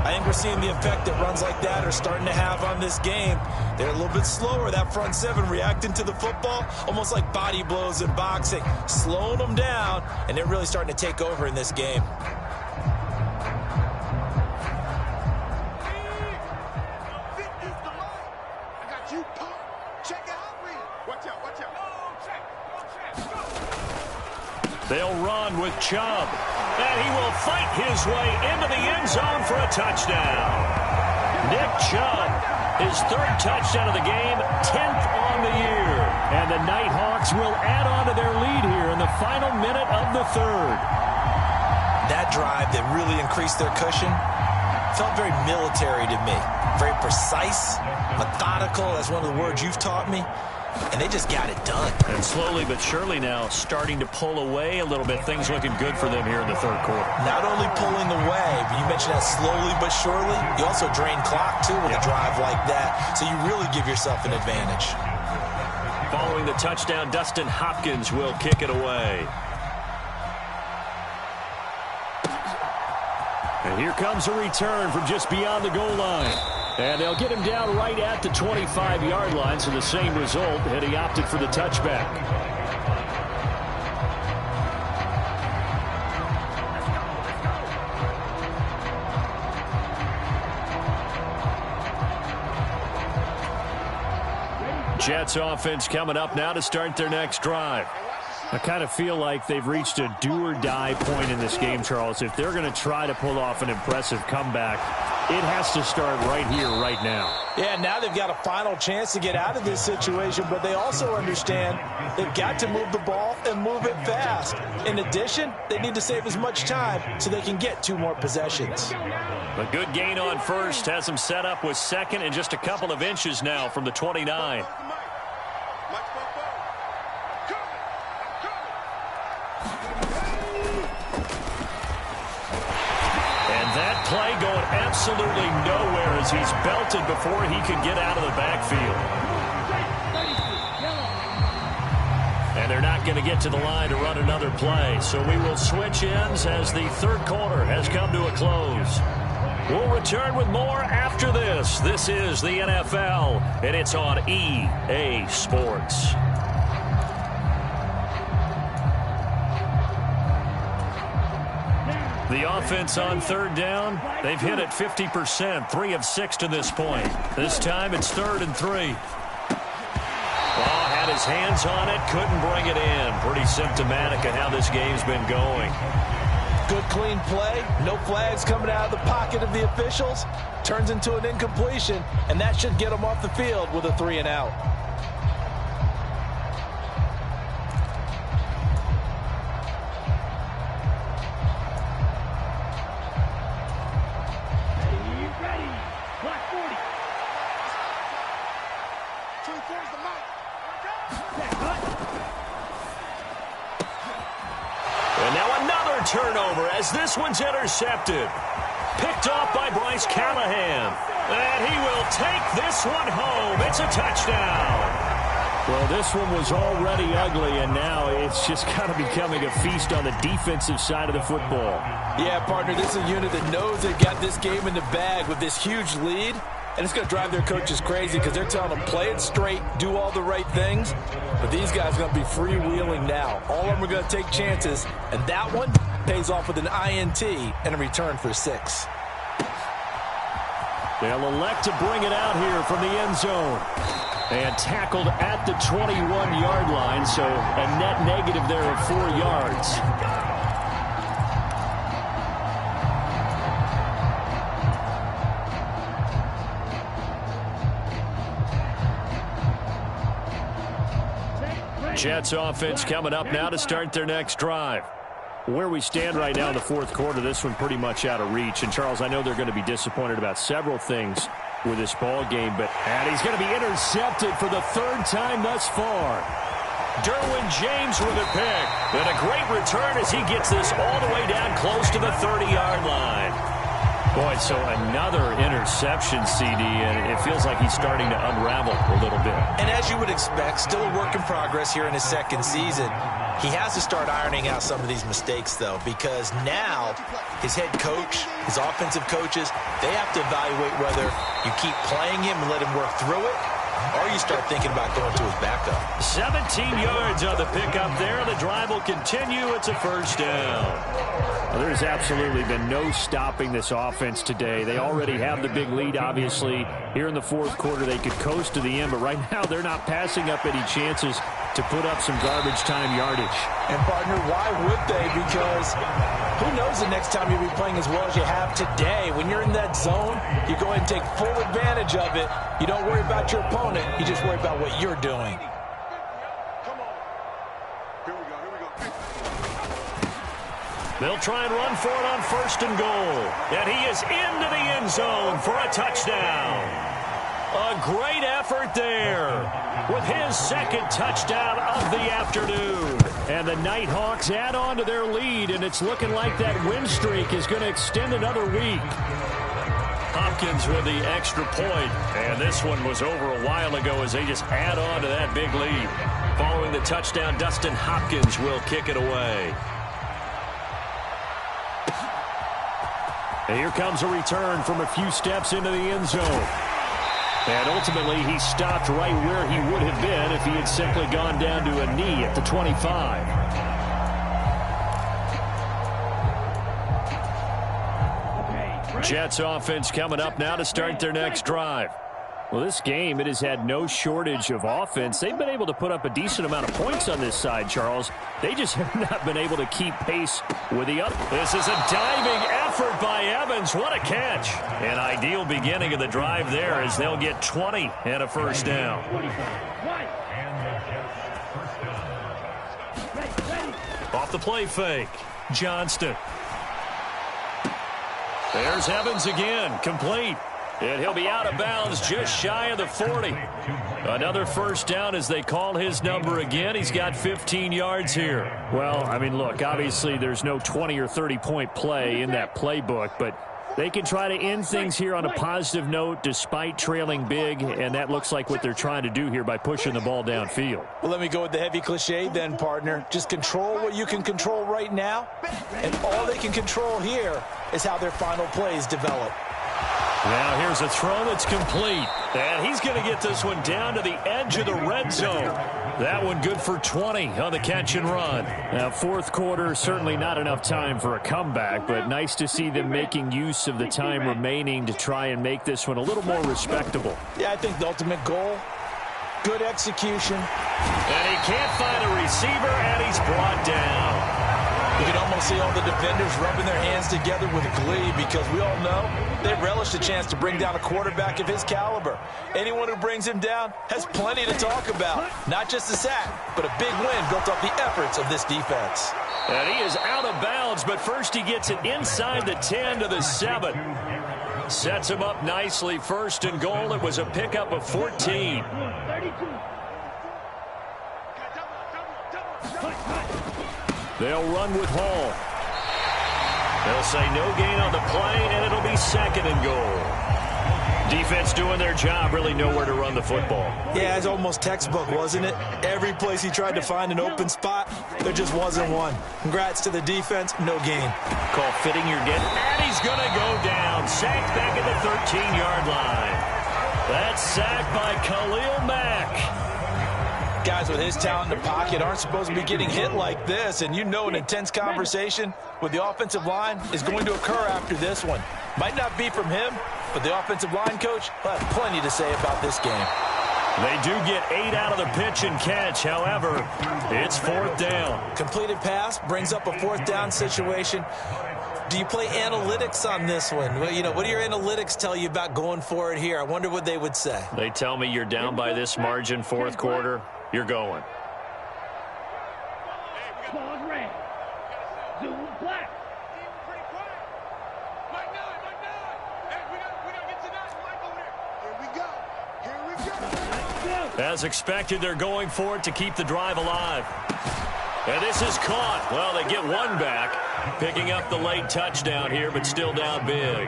I think we're seeing the effect that runs like that are starting to have on this game. They're a little bit slower, that front 7 reacting to the football, almost like body blows in boxing, slowing them down, and they're really starting to take over in this game. They'll run with Chubb. And he will fight his way into the end zone for a touchdown. Nick Chubb, his 3rd touchdown of the game, 10th on the year. And the Nighthawks will add on to their lead here in the final minute of the 3rd. That drive that really increased their cushion felt very military to me. Very precise, methodical, that's one of the words you've taught me. And they just got it done. And slowly but surely now starting to pull away a little bit. Things looking good for them here in the 3rd quarter. Not only pulling away, but you mentioned that slowly but surely. You also drain clock, too, with a drive like that. So you really give yourself an advantage. Following the touchdown, Dustin Hopkins will kick it away. And here comes a return from just beyond the goal line. And they'll get him down right at the 25-yard line, so the same result had he opted for the touchback. Jets offense coming up now to start their next drive. I kind of feel like they've reached a do-or-die point in this game, Charles. If they're going to try to pull off an impressive comeback, it has to start right here, right now. Yeah, now they've got a final chance to get out of this situation, but they also understand they've got to move the ball and move it fast. In addition, they need to save as much time so they can get 2 more possessions. A good gain on 1st has them set up with 2nd and just a couple of inches now from the 29. Play going absolutely nowhere as he's belted before he could get out of the backfield. And they're not going to get to the line to run another play. So we will switch ends as the 3rd quarter has come to a close. We'll return with more after this. This is the NFL, and it's on EA Sports. The offense on 3rd down, they've hit it 50%, 3 of 6 to this point. This time it's 3rd and 3. Well, had his hands on it, couldn't bring it in. Pretty symptomatic of how this game's been going. Good clean play, no flags coming out of the pocket of the officials. Turns into an incompletion, and that should get them off the field with a 3 and out. And now another turnover as this one's intercepted. Picked off by Bryce Callahan. And he will take this one home. It's a touchdown. Well, this one was already ugly, and now it's just kind of becoming a feast on the defensive side of the football. Yeah, partner, this is a unit that knows they got this game in the bag with this huge lead, and it's going to drive their coaches crazy because they're telling them play it straight, do all the right things, but these guys are going to be freewheeling now. All of them are going to take chances, and that one pays off with an INT and a return for 6. They'll elect to bring it out here from the end zone. And tackled at the 21-yard line, so a net negative there of 4 yards. Jets offense coming up now to start their next drive. Where we stand right now in the fourth quarter, this one pretty much out of reach. And, Charles, I know they're going to be disappointed about several things with this ball game, and he's going to be intercepted for the 3rd time thus far. Derwin James with a pick, and a great return as he gets this all the way down close to the 30-yard line. Boy, so another interception, CD, and it feels like he's starting to unravel a little bit. And as you would expect, still a work in progress here in his 2nd season. He has to start ironing out some of these mistakes, though, because now his head coach, his offensive coaches, they have to evaluate whether you keep playing him and let him work through it, or you start thinking about going to his backup. 17 yards on the pickup there. The drive will continue. It's a first down. Well, there's absolutely been no stopping this offense today. They already have the big lead, obviously. Here in the fourth quarter, they could coast to the end, but right now they're not passing up any chances to put up some garbage time yardage. And, partner, why would they? Because who knows the next time you'll be playing as well as you have today. When you're in that zone, you go ahead and take full advantage of it. You don't worry about your opponent. You just worry about what you're doing. They'll try and run for it on 1st and goal. And he is into the end zone for a touchdown. A great effort there with his 2nd touchdown of the afternoon. And the Nighthawks add on to their lead, and it's looking like that win streak is going to extend another week. Hopkins with the extra point, and this one was over a while ago as they just add on to that big lead. Following the touchdown, Dustin Hopkins will kick it away. And here comes a return from a few steps into the end zone. And ultimately, he stopped right where he would have been if he had simply gone down to a knee at the 25. Jets offense coming up now to start their next drive. Well, this game, it has had no shortage of offense. They've been able to put up a decent amount of points on this side, Charles. They just have not been able to keep pace with the other. This is a diving effort by Evans. What a catch. An ideal beginning of the drive there as they'll get 20 and a first down. Off the play fake. Johnston. There's Evans again. Complete. And he'll be out of bounds just shy of the 40. Another first down as they call his number again. He's got 15 yards here. Well, I mean, look, obviously there's no 20 or 30-point play in that playbook, but they can try to end things here on a positive note despite trailing big, and that looks like what they're trying to do here by pushing the ball downfield. Well, let me go with the heavy cliche then, partner. Just control what you can control right now, and all they can control here is how their final plays develop. Now here's a throw that's complete. And he's going to get this one down to the edge of the red zone. That one good for 20 on the catch and run. Now, fourth quarter, certainly not enough time for a comeback, but nice to see them making use of the time remaining to try and make this one a little more respectable. Yeah, I think the ultimate goal, good execution. And he can't find a receiver, and he's brought down. You can almost see all the defenders rubbing their hands together with glee because we all know they relish the chance to bring down a quarterback of his caliber. Anyone who brings him down has plenty to talk about. Not just a sack, but a big win built off the efforts of this defense. And he is out of bounds, but first he gets it inside the 10 to the 7. Sets him up nicely. 1st and goal. It was a pickup of 14. They'll run with Hall. They'll say no gain on the play, and it'll be 2nd and goal. Defense doing their job, really nowhere to run the football. Yeah, it's almost textbook, wasn't it? Every place he tried to find an open spot, there just wasn't one. Congrats to the defense, no gain. Call fitting your get, and he's going to go down. Sacked back at the 13-yard line. That's sacked by Khalil Mack. Guys with his talent in the pocket aren't supposed to be getting hit like this, and you know an intense conversation with the offensive line is going to occur after this one. Might not be from him, but the offensive line coach will have plenty to say about this game. They do get 8 out of the pitch and catch. However, it's 4th down. Completed pass brings up a 4th down situation. Do you play analytics on this one? Well, you know, what do your analytics tell you about going for it here? I wonder what they would say. They tell me you're down by this margin, 4th quarter. You're going. Pause red. Zoom black. As expected, they're going for it to keep the drive alive. And this is caught. Well, they get one back, picking up the late touchdown here, but still down big.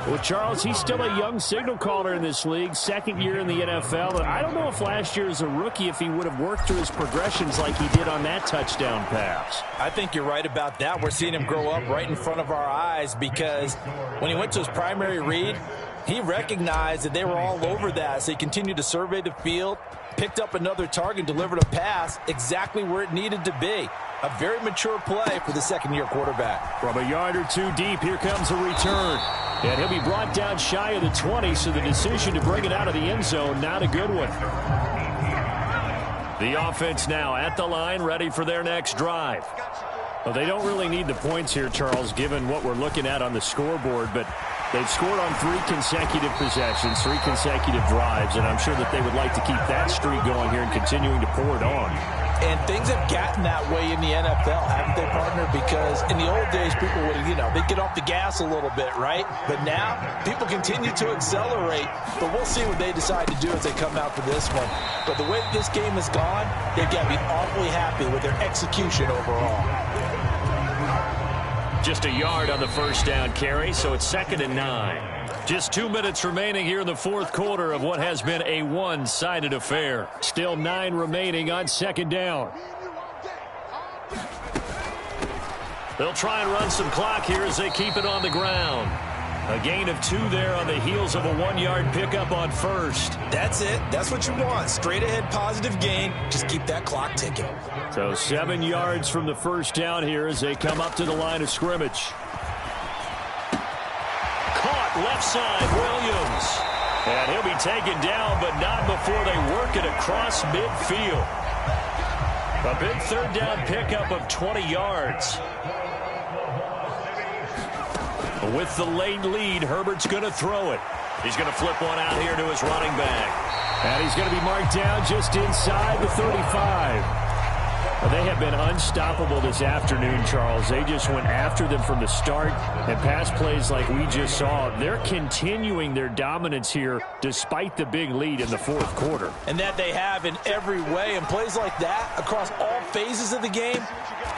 Well, Charles, he's still a young signal caller in this league, 2nd year in the NFL. And I don't know if last year as a rookie, if he would have worked through his progressions like he did on that touchdown pass. I think you're right about that. We're seeing him grow up right in front of our eyes because when he went to his primary read, he recognized that they were all over that. So he continued to survey the field, picked up another target, delivered a pass exactly where it needed to be. A very mature play for the 2nd-year quarterback. From a yard or 2 deep, here comes a return. And he'll be brought down shy of the 20, so the decision to bring it out of the end zone, not a good one. The offense now at the line, ready for their next drive. Well, they don't really need the points here, Charles, given what we're looking at on the scoreboard, but they've scored on 3 consecutive possessions, 3 consecutive drives, and I'm sure that they would like to keep that streak going here and continuing to pour it on. And things have gotten that way in the NFL, haven't they, partner? Because in the old days, people would, they'd get off the gas a little bit, right? But now, people continue to accelerate. But we'll see what they decide to do as they come out for this one. But the way that this game has gone, they've got to be awfully happy with their execution overall. Just a yard on the first down carry, so it's 2nd and 9. Just 2 minutes remaining here in the 4th quarter of what has been a one-sided affair. Still 9 remaining on 2nd down. They'll try and run some clock here as they keep it on the ground. A gain of 2 there on the heels of a 1-yard pickup on first. That's it. That's what you want. Straight ahead positive gain. Just keep that clock ticking. So 7 yards from the first down here as they come up to the line of scrimmage. Caught left side, Williams. And he'll be taken down, but not before they work it across midfield. A big 3rd down pickup of 20 yards. With the late lead, Herbert's going to throw it. He's going to flip one out here to his running back. And he's going to be marked down just inside the 35. Well, they have been unstoppable this afternoon, Charles. They just went after them from the start, and pass plays like we just saw. They're continuing their dominance here despite the big lead in the 4th quarter. And that they have in every way, and plays like that across all phases of the game.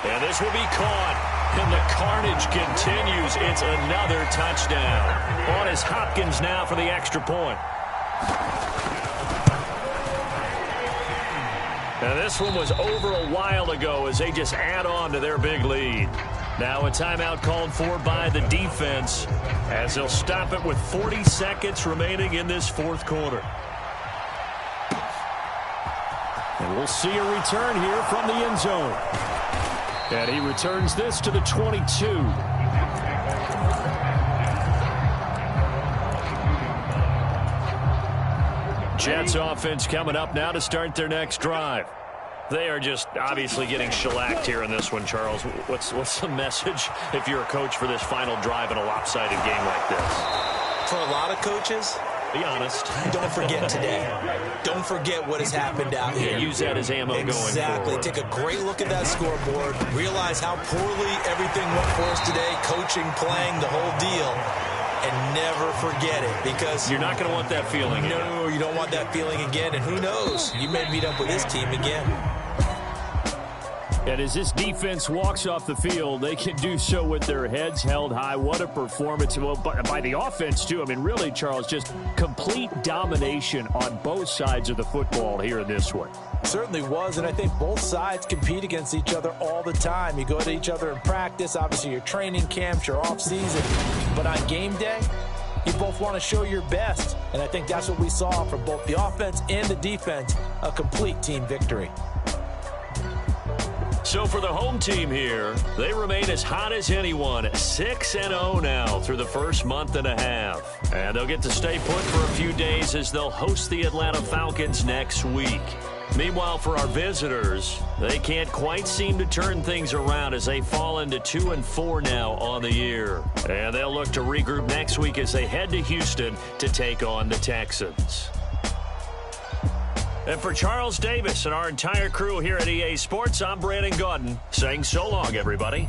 And this will be caught. And the carnage continues. It's another touchdown. On is Hopkins now for the extra point. Now this one was over a while ago as they just add on to their big lead. Now a timeout called for by the defense as they'll stop it with 40 seconds remaining in this 4th quarter. And we'll see a return here from the end zone. And he returns this to the 22. Jets offense coming up now to start their next drive. They are just obviously getting shellacked here in this one, Charles. What's the message if you're a coach for this final drive in a lopsided game like this? For a lot of coaches, be honest. Don't forget today. Don't forget what has happened out here. Use that as ammo going forward. Exactly. Take a great look at that scoreboard. Realize how poorly everything went for us today. Coaching, playing, the whole deal. And never forget it, because you're not going to want that feeling again. No, you don't want that feeling again. And who knows? You may meet up with this team again. And as this defense walks off the field, they can do so with their heads held high. What a performance. Well, by the offense, too. I mean, really, Charles, just complete domination on both sides of the football here in this one. Certainly was, and I think both sides compete against each other all the time. You go to each other in practice, obviously your training camps, your off-season, but on game day, you both want to show your best, and I think that's what we saw from both the offense and the defense, a complete team victory. So for the home team here, they remain as hot as anyone, 6-0 now through the first month and a half. And they'll get to stay put for a few days as they'll host the Atlanta Falcons next week. Meanwhile, for our visitors, they can't quite seem to turn things around as they fall into 2-4 now on the year. And they'll look to regroup next week as they head to Houston to take on the Texans. And for Charles Davis and our entire crew here at EA Sports, I'm Brandon Gaudin saying so long, everybody.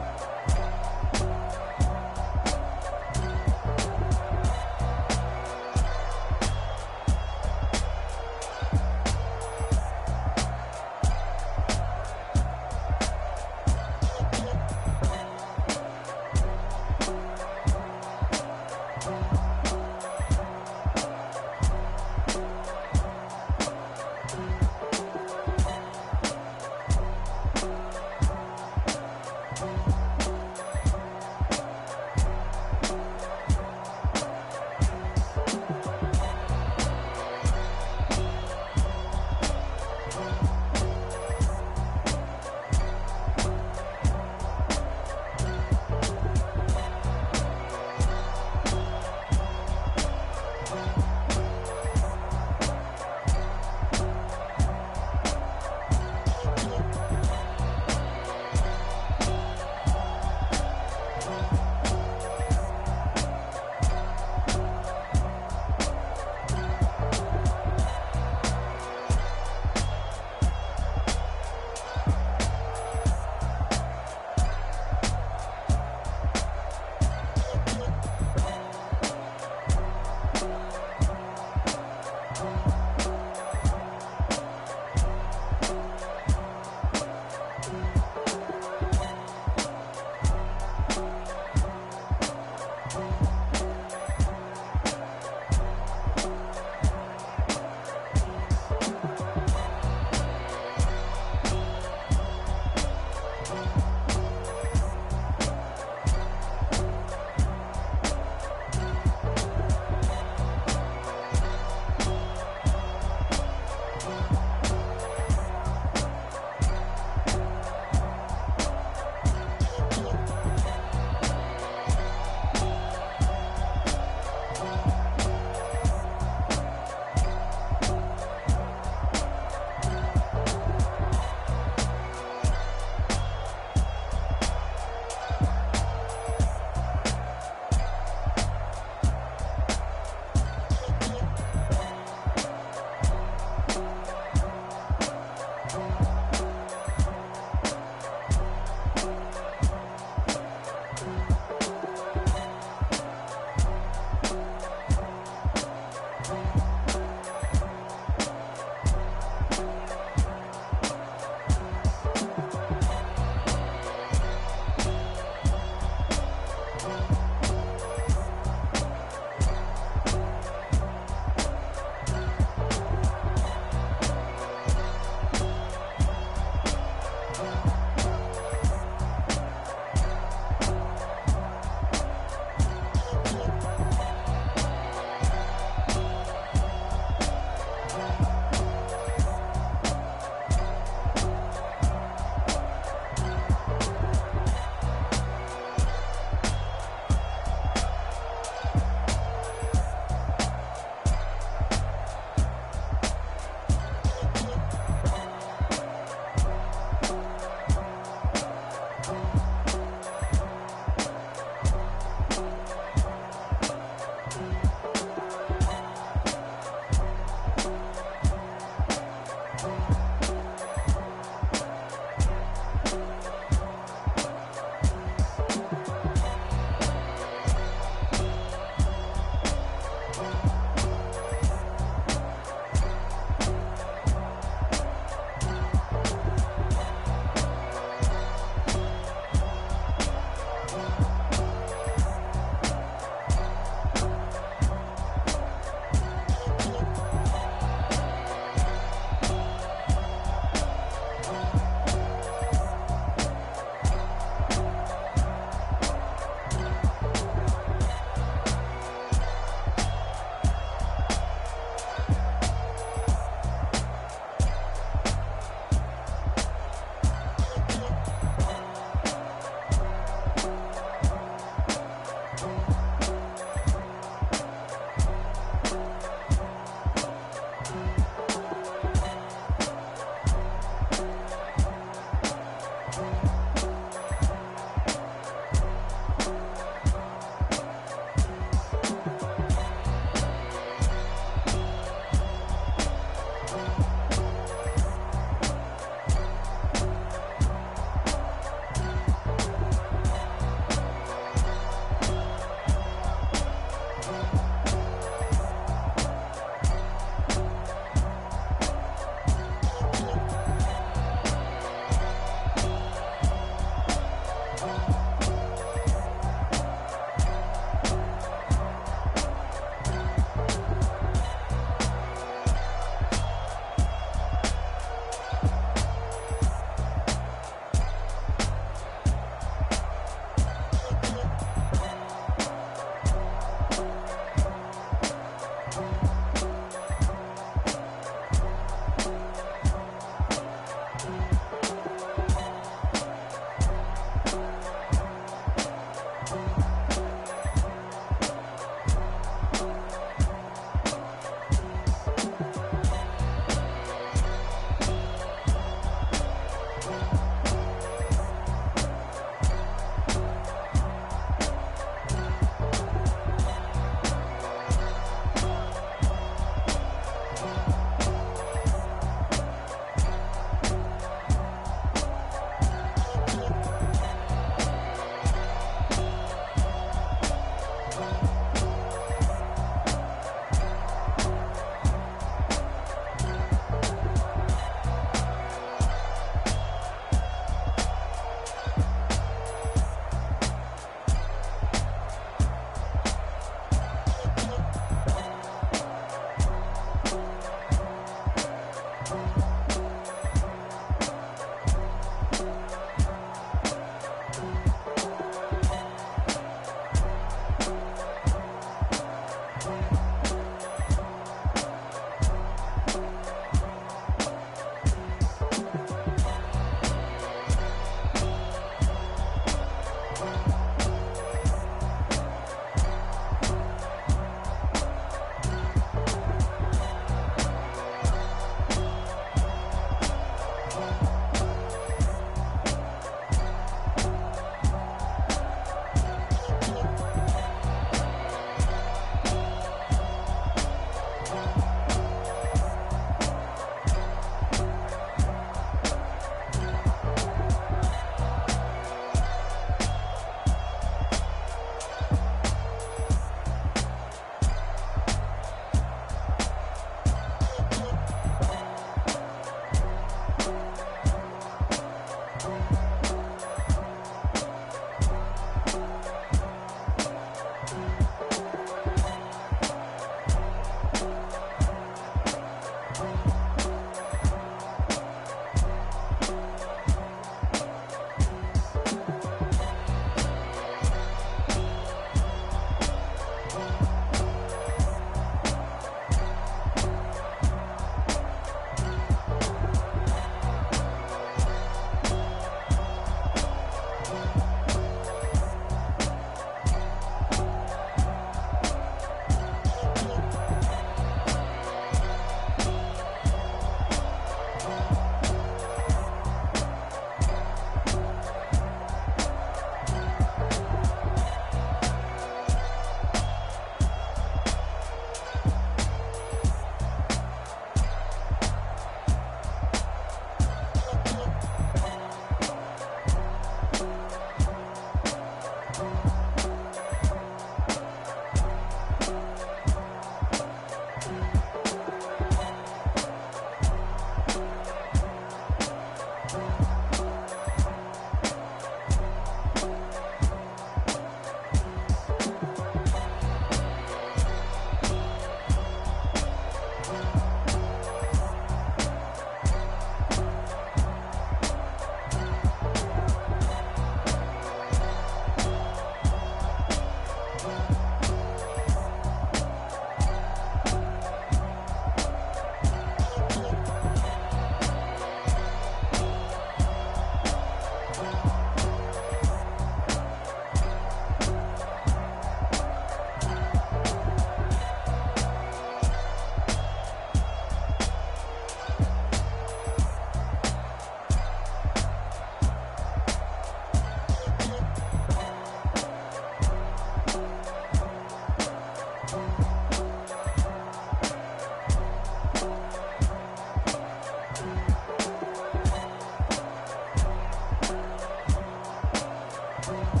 Bye.